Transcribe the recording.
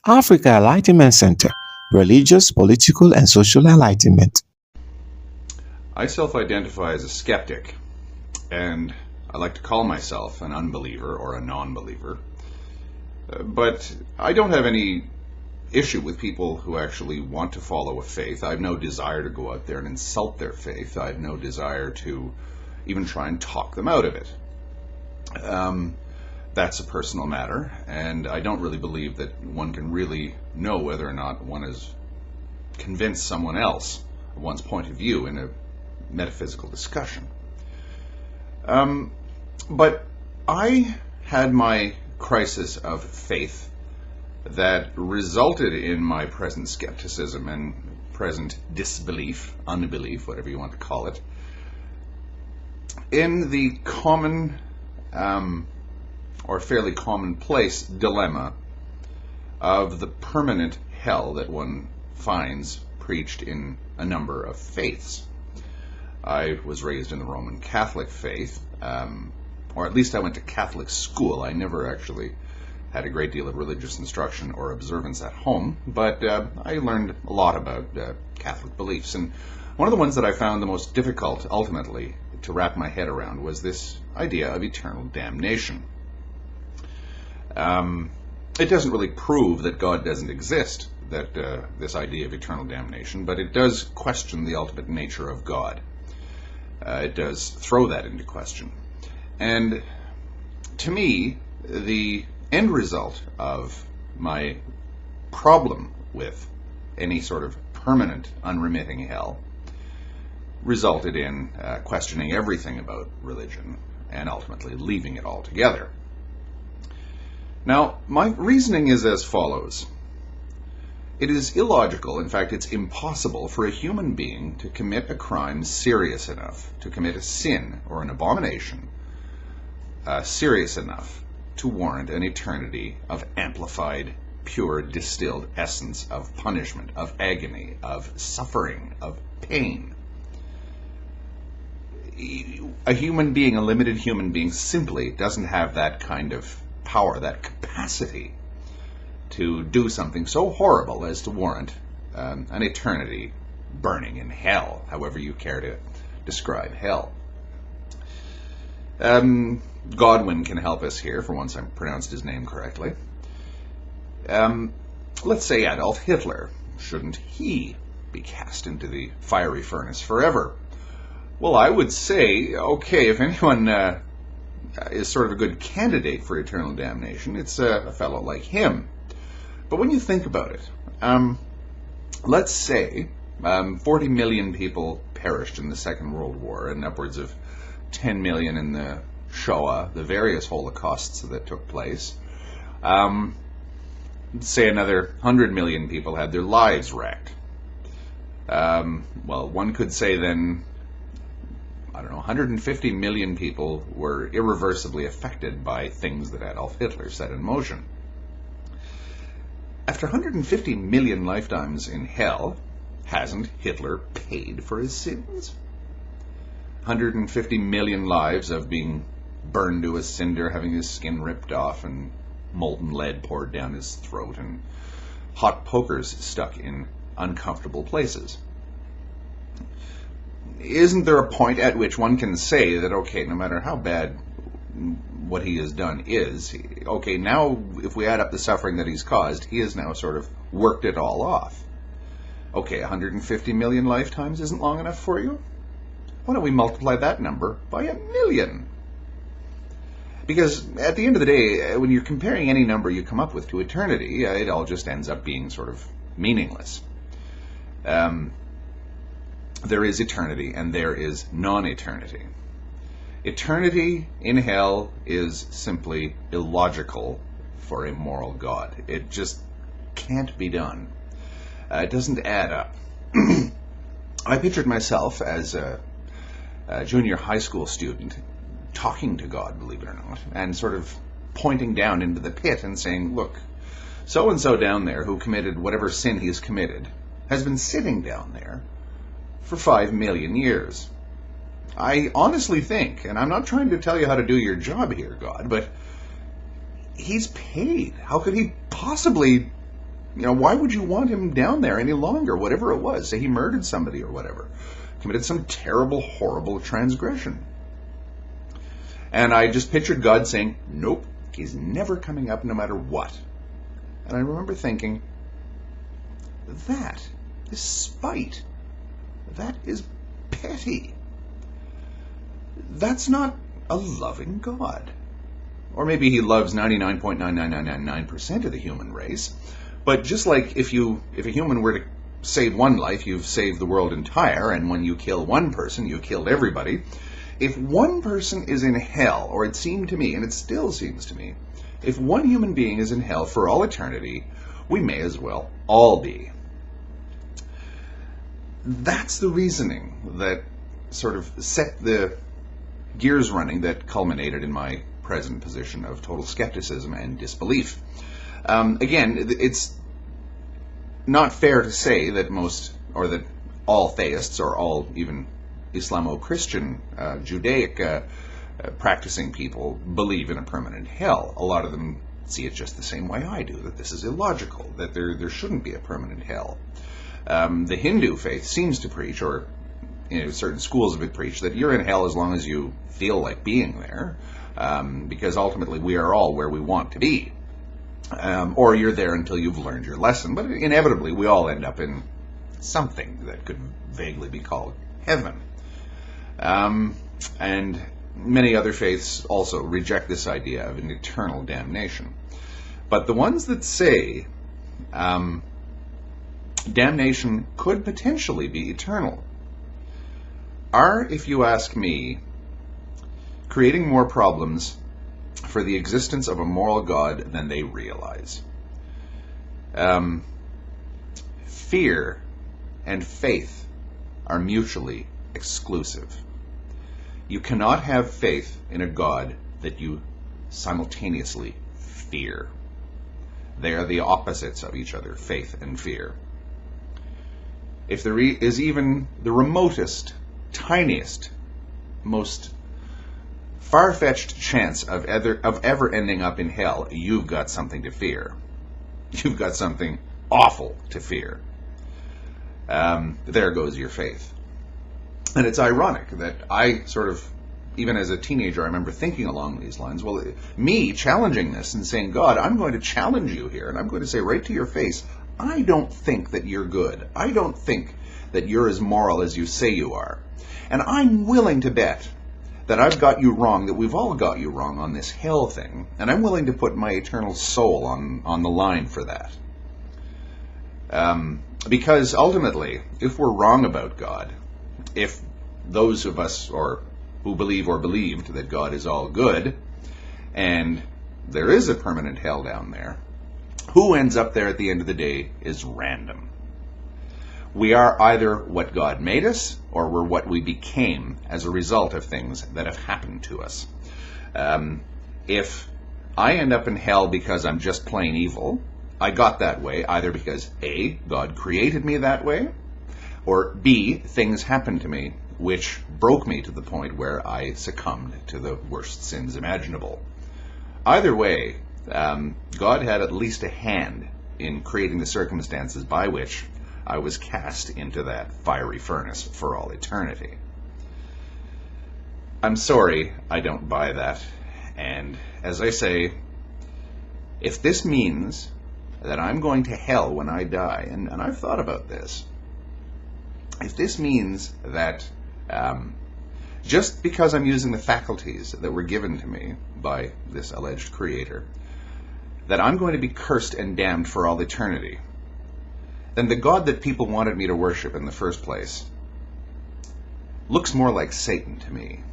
Africa Enlightenment Center, Religious, Political, and Social Enlightenment. I self-identify as a skeptic, and I like to call myself an unbeliever or a non-believer. But I don't have any issue with people who actually want to follow a faith. I have no desire to go out there and insult their faith. I have no desire to even try and talk them out of it. That's a personal matter, and I don't really believe that one can really know whether or not one has convinced someone else of one's point of view in a metaphysical discussion. But I had my crisis of faith that resulted in my present skepticism and present disbelief, unbelief, whatever you want to call it, in the common or fairly commonplace dilemma of the permanent hell that one finds preached in a number of faiths. I was raised in the Roman Catholic faith, or at least I went to Catholic school. I never actually had a great deal of religious instruction or observance at home, but I learned a lot about Catholic beliefs. And one of the ones that I found the most difficult, ultimately, to wrap my head around was this idea of eternal damnation. It doesn't really prove that God doesn't exist, that this idea of eternal damnation, but it does question the ultimate nature of God. It does throw that into question. And to me, the end result of my problem with any sort of permanent, unremitting hell resulted in questioning everything about religion and ultimately leaving it altogether. Now, my reasoning is as follows. It is illogical, in fact, it's impossible for a human being to commit a crime serious enough, to commit a sin or an abomination serious enough to warrant an eternity of amplified, pure, distilled essence of punishment, of agony, of suffering, of pain. A human being, a limited human being, simply doesn't have that kind of power, that capacity to do something so horrible as to warrant an eternity burning in hell, however you care to describe hell. Godwin can help us here, for once I pronounced his name correctly. Let's say Adolf Hitler. Shouldn't he be cast into the fiery furnace forever? Well, I would say, okay, if anyone is sort of a good candidate for eternal damnation, it's a fellow like him. But when you think about it, let's say 40 million people perished in the Second World War and upwards of 10 million in the Shoah, the various holocausts that took place. Say another 100 million people had their lives wrecked. Well, one could say then, I don't know, 150 million people were irreversibly affected by things that Adolf Hitler set in motion. After 150 million lifetimes in hell, hasn't Hitler paid for his sins? 150 million lives of being burned to a cinder, having his skin ripped off and molten lead poured down his throat and hot pokers stuck in uncomfortable places. Isn't there a point at which one can say that, okay, no matter how bad what he has done is, okay, now if we add up the suffering that he's caused, he has now sort of worked it all off. Okay, 150 million lifetimes isn't long enough for you? Why don't we multiply that number by 1,000,000? Because at the end of the day, when you're comparing any number you come up with to eternity, it all just ends up being sort of meaningless. There is eternity and there is non-eternity. Eternity in hell is simply illogical for a moral God. It just can't be done. It doesn't add up. I pictured myself as a junior high school student talking to God, believe it or not, and sort of pointing down into the pit and saying, look, so-and-so down there who committed whatever sin he's committed has been sitting down there for 5 million years. I honestly think, and I'm not trying to tell you how to do your job here, God, but he's paid. How could he possibly why would you want him down there any longer? Whatever it was, say he murdered somebody or whatever, committed some terrible, horrible transgression. And I just pictured God saying, nope, he's never coming up no matter what. And I remember thinking, that is spite. That is petty. That's not a loving God. Or maybe he loves 99.99999% of the human race. But just like if a human were to save one life, you've saved the world entire, and when you kill one person, you've killed everybody. If one person is in hell, or it seemed to me, and it still seems to me, if one human being is in hell for all eternity, we may as well all be. That's the reasoning that sort of set the gears running that culminated in my present position of total skepticism and disbelief. Again, it's not fair to say that that all theists or all even Islamo-Christian, Judaic practicing people believe in a permanent hell. A lot of them see it just the same way I do, that this is illogical, that there shouldn't be a permanent hell. The Hindu faith seems to preach, or certain schools of it preach, that you're in hell as long as you feel like being there, because ultimately we are all where we want to be. Or you're there until you've learned your lesson. But inevitably we all end up in something that could vaguely be called heaven. And many other faiths also reject this idea of an eternal damnation. But the ones that say damnation could potentially be eternal are, if you ask me, creating more problems for the existence of a moral God than they realize. Fear and faith are mutually exclusive. You cannot have faith in a God that you simultaneously fear. They are the opposites of each other, faith and fear. If there is even the remotest, tiniest, most far-fetched chance of ever ending up in hell, you've got something to fear. You've got something awful to fear. There goes your faith. And it's ironic that I sort of, even as a teenager, I remember thinking along these lines, well, me challenging this and saying, God, I'm going to challenge you here, and I'm going to say right to your face, I don't think that you're good. I don't think that you're as moral as you say you are. And I'm willing to bet that I've got you wrong, that we've all got you wrong on this hell thing, and I'm willing to put my eternal soul on the line for that. Because ultimately, if we're wrong about God, if those of us who believe or believed that God is all good, and there is a permanent hell down there, who ends up there at the end of the day is random. We are either what God made us, or we're what we became as a result of things that have happened to us. If I end up in hell because I'm just plain evil, I got that way either because A, God created me that way, or B, things happened to me which broke me to the point where I succumbed to the worst sins imaginable. Either way, God had at least a hand in creating the circumstances by which I was cast into that fiery furnace for all eternity. I'm sorry, I don't buy that. And as I say, if this means that I'm going to hell when I die, and I've thought about this, if this means that just because I'm using the faculties that were given to me by this alleged creator, that I'm going to be cursed and damned for all eternity, then the God that people wanted me to worship in the first place looks more like Satan to me.